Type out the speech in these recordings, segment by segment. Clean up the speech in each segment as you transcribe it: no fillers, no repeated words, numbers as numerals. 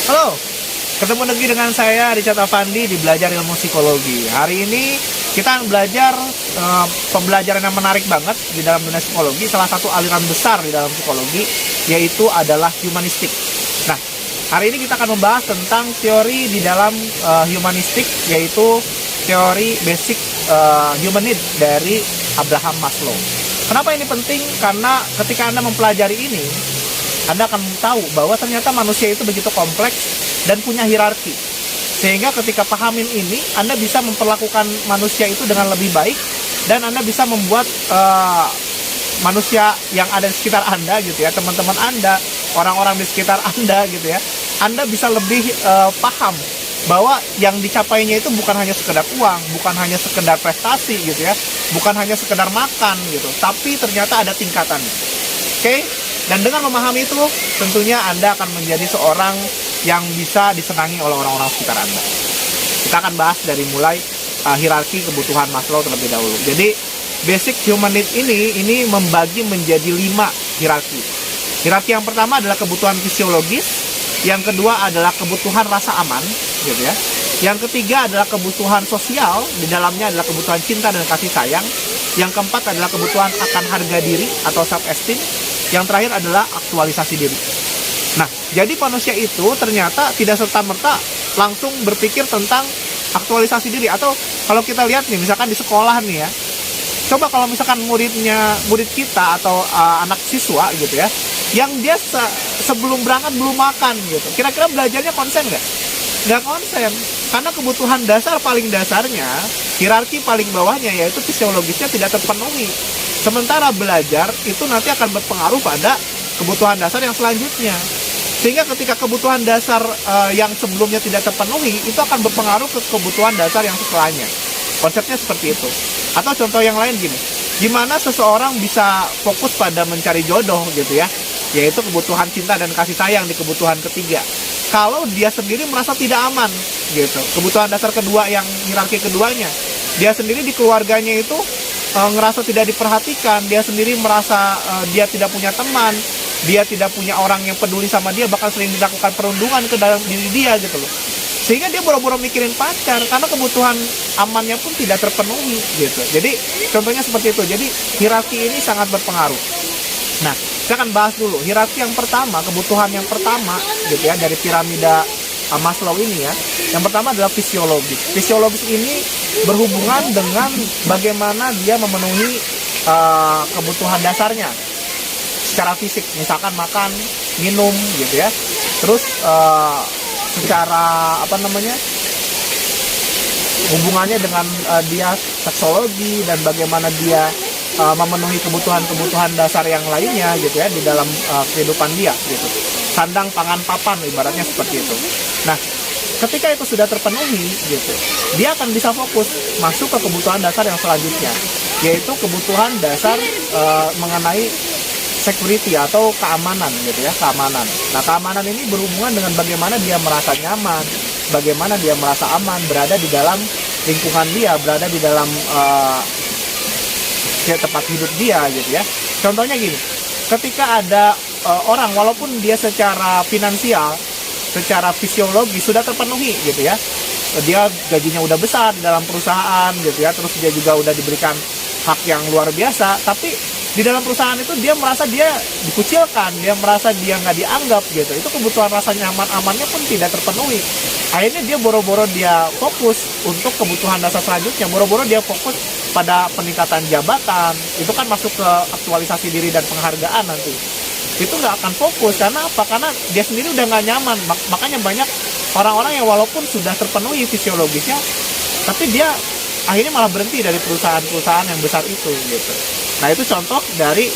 Halo, ketemu lagi dengan saya Richard Avandi di Belajar Ilmu Psikologi. Hari ini kita akan belajar pembelajaran yang menarik banget di dalam dunia psikologi. Salah satu aliran besar di dalam psikologi yaitu adalah humanistik. Nah, hari ini kita akan membahas tentang teori di dalam humanistik, yaitu teori basic human need dari Abraham Maslow. Kenapa ini penting? Karena ketika Anda mempelajari ini, Anda akan tahu bahwa ternyata manusia itu begitu kompleks dan punya hierarki. Sehingga ketika pahamin ini, Anda bisa memperlakukan manusia itu dengan lebih baik, dan Anda bisa membuat manusia yang ada di sekitar Anda gitu ya, teman-teman Anda, orang-orang di sekitar Anda gitu ya, Anda bisa lebih paham bahwa yang dicapainya itu bukan hanya sekedar uang, bukan hanya sekedar prestasi gitu ya, bukan hanya sekedar makan gitu, tapi ternyata ada tingkatannya. Oke? Dan dengan memahami itu, tentunya Anda akan menjadi seorang yang bisa disenangi oleh orang-orang sekitar Anda. Kita akan bahas dari mulai hierarki kebutuhan Maslow terlebih dahulu. Jadi, basic human need ini membagi menjadi 5 hierarki. Hierarki yang pertama adalah kebutuhan fisiologis, yang kedua adalah kebutuhan rasa aman, gitu ya. Yang ketiga adalah kebutuhan sosial, di dalamnya adalah kebutuhan cinta dan kasih sayang. Yang keempat adalah kebutuhan akan harga diri atau self-esteem. Yang terakhir adalah aktualisasi diri. Nah, jadi manusia itu ternyata tidak serta-merta langsung berpikir tentang aktualisasi diri. Atau kalau kita lihat nih, misalkan di sekolah nih ya, coba kalau misalkan murid kita atau anak siswa gitu ya, yang dia sebelum berangkat belum makan gitu, kira-kira belajarnya konsen nggak? Nggak konsen, karena kebutuhan dasar paling dasarnya, hierarki paling bawahnya yaitu fisiologisnya tidak terpenuhi. Sementara belajar itu nanti akan berpengaruh pada kebutuhan dasar yang selanjutnya. Sehingga ketika kebutuhan dasar yang sebelumnya tidak terpenuhi, itu akan berpengaruh ke kebutuhan dasar yang setelahnya. Konsepnya seperti itu. Atau contoh yang lain gini, gimana seseorang bisa fokus pada mencari jodoh gitu ya, yaitu kebutuhan cinta dan kasih sayang di kebutuhan ketiga. Kalau dia sendiri merasa tidak aman gitu, kebutuhan dasar kedua yang hierarki keduanya, dia sendiri di keluarganya itu ngerasa tidak diperhatikan, dia sendiri merasa dia tidak punya teman, dia tidak punya orang yang peduli sama dia, bahkan sering dilakukan perundungan ke dalam diri dia gitu loh. Sehingga dia boro-boro mikirin pacar karena kebutuhan amannya pun tidak terpenuhi gitu. Jadi contohnya seperti itu. Jadi hierarki ini sangat berpengaruh. Nah, saya akan bahas dulu hierarki yang pertama, kebutuhan yang pertama gitu ya dari piramida Maslow ini ya. Yang pertama adalah fisiologis. Fisiologis ini berhubungan dengan bagaimana dia memenuhi kebutuhan dasarnya secara fisik, misalkan makan, minum gitu ya. Terus secara hubungannya dengan dia seksologi dan bagaimana dia memenuhi kebutuhan-kebutuhan dasar yang lainnya gitu ya di dalam kehidupan dia gitu. Sandang, pangan, papan ibaratnya seperti itu. Nah, ketika itu sudah terpenuhi gitu, dia akan bisa fokus masuk ke kebutuhan dasar yang selanjutnya, yaitu kebutuhan dasar mengenai security atau keamanan gitu ya, keamanan. Nah, keamanan ini berhubungan dengan bagaimana dia merasa nyaman, bagaimana dia merasa aman berada di dalam lingkungan dia, berada di dalam tempat hidup dia gitu ya. Contohnya gini, ketika ada orang walaupun dia secara finansial, secara fisiologi sudah terpenuhi gitu ya, dia gajinya udah besar di dalam perusahaan gitu ya, terus dia juga udah diberikan hak yang luar biasa, tapi di dalam perusahaan itu dia merasa dia dikucilkan, dia merasa dia nggak dianggap gitu. Itu kebutuhan rasa nyaman amannya pun tidak terpenuhi. Akhirnya dia boro-boro dia fokus untuk kebutuhan dasar selanjutnya, boro-boro dia fokus pada peningkatan jabatan. Itu kan masuk ke aktualisasi diri dan penghargaan nanti. Itu nggak akan fokus, karena apa? Karena dia sendiri udah nggak nyaman. Makanya banyak orang-orang yang walaupun sudah terpenuhi fisiologisnya, tapi dia akhirnya malah berhenti dari perusahaan-perusahaan yang besar itu gitu. Nah, itu contoh dari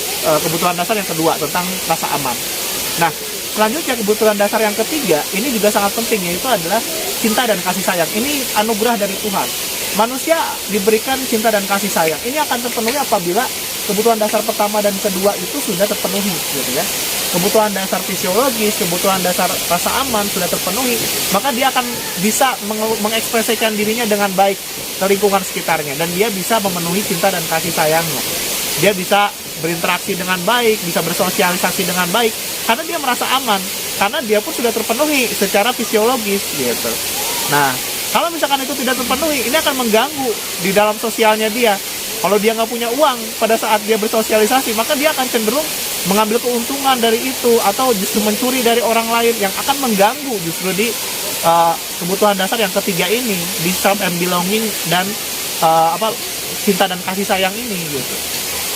kebutuhan dasar yang kedua tentang rasa aman. Nah, selanjutnya kebutuhan dasar yang ketiga ini juga sangat penting, yaitu adalah cinta dan kasih sayang. Ini anugerah dari Tuhan. Manusia diberikan cinta dan kasih sayang. Ini akan terpenuhi apabila kebutuhan dasar pertama dan kedua itu sudah terpenuhi gitu ya. Kebutuhan dasar fisiologis, kebutuhan dasar rasa aman sudah terpenuhi, maka dia akan bisa mengekspresikan dirinya dengan baik ke lingkungan sekitarnya, dan dia bisa memenuhi cinta dan kasih sayangnya. Dia bisa berinteraksi dengan baik, bisa bersosialisasi dengan baik, karena dia merasa aman. karena dia pun sudah terpenuhi secara fisiologis gitu. Nah, kalau misalkan itu tidak terpenuhi, ini akan mengganggu di dalam sosialnya dia. Kalau dia nggak punya uang pada saat dia bersosialisasi, maka dia akan cenderung mengambil keuntungan dari itu atau justru mencuri dari orang lain yang akan mengganggu justru di kebutuhan dasar yang ketiga ini, di self and belonging dan cinta dan kasih sayang ini gitu.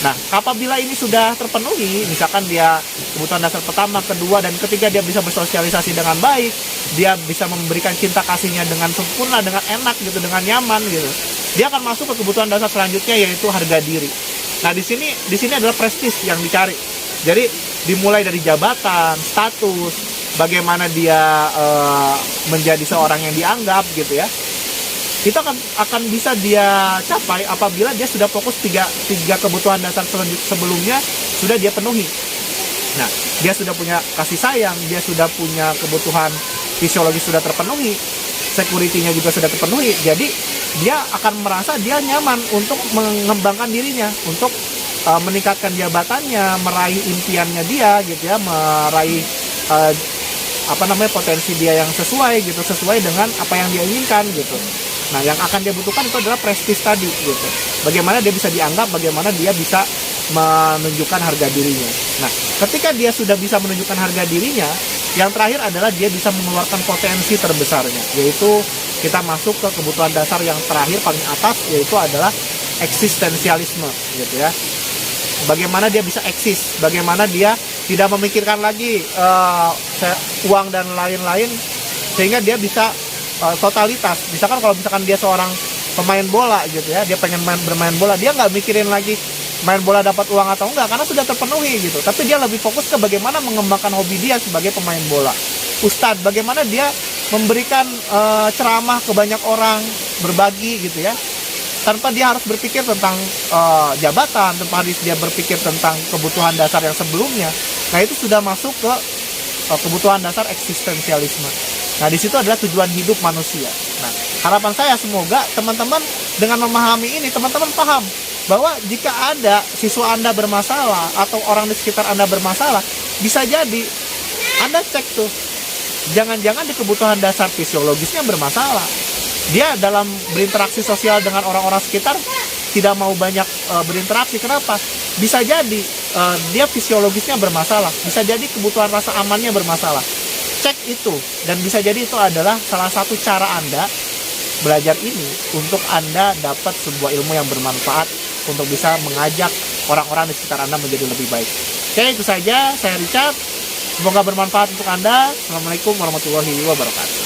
Nah, apabila ini sudah terpenuhi, misalkan dia kebutuhan dasar pertama, kedua, dan ketiga dia bisa bersosialisasi dengan baik, dia bisa memberikan cinta kasihnya dengan sempurna, dengan enak gitu, dengan nyaman gitu. Dia akan masuk ke kebutuhan dasar selanjutnya, yaitu harga diri. Nah, di sini adalah prestis yang dicari. Jadi dimulai dari jabatan, status, bagaimana dia menjadi seorang yang dianggap gitu ya. Itu akan bisa dia capai apabila dia sudah fokus tiga kebutuhan dasar sebelumnya sudah dia penuhi. Nah, dia sudah punya kasih sayang, dia sudah punya kebutuhan fisiologis sudah terpenuhi, security-nya juga sudah terpenuhi. Jadi dia akan merasa dia nyaman untuk mengembangkan dirinya, untuk meningkatkan jabatannya, meraih impiannya dia gitu ya, meraih potensi dia yang sesuai dengan apa yang dia inginkan gitu. Nah, yang akan dia butuhkan itu adalah prestis tadi gitu. Bagaimana dia bisa dianggap, bagaimana dia bisa menunjukkan harga dirinya. Nah, ketika dia sudah bisa menunjukkan harga dirinya, yang terakhir adalah dia bisa mengeluarkan potensi terbesarnya, yaitu kita masuk ke kebutuhan dasar yang terakhir paling atas, yaitu adalah eksistensialisme gitu ya. Bagaimana dia bisa eksis, bagaimana dia tidak memikirkan lagi uang dan lain-lain, sehingga dia bisa totalitas. Misalkan kalau misalkan dia seorang pemain bola gitu ya, dia pengen bermain bola, dia nggak mikirin lagi main bola dapat uang atau enggak, karena sudah terpenuhi gitu. Tapi dia lebih fokus ke bagaimana mengembangkan hobi dia sebagai pemain bola. Ustadz, bagaimana dia memberikan ceramah ke banyak orang, berbagi gitu ya, tanpa dia harus berpikir tentang jabatan, tanpa dia berpikir tentang kebutuhan dasar yang sebelumnya. Nah, itu sudah masuk ke kebutuhan dasar eksistensialisme. Nah, di situ adalah tujuan hidup manusia. Nah, harapan saya semoga teman-teman dengan memahami ini, teman-teman paham bahwa jika ada siswa Anda bermasalah atau orang di sekitar Anda bermasalah, bisa jadi Anda cek tuh, jangan-jangan di kebutuhan dasar fisiologisnya bermasalah. Dia dalam berinteraksi sosial dengan orang-orang sekitar tidak mau banyak berinteraksi. Kenapa? Bisa jadi dia fisiologisnya bermasalah, bisa jadi kebutuhan rasa amannya bermasalah. Cek itu, dan bisa jadi itu adalah salah satu cara Anda belajar ini untuk Anda dapat sebuah ilmu yang bermanfaat untuk bisa mengajak orang-orang di sekitar Anda menjadi lebih baik. Oke, itu saja. Saya Richard. Semoga bermanfaat untuk Anda. Assalamualaikum warahmatullahi wabarakatuh.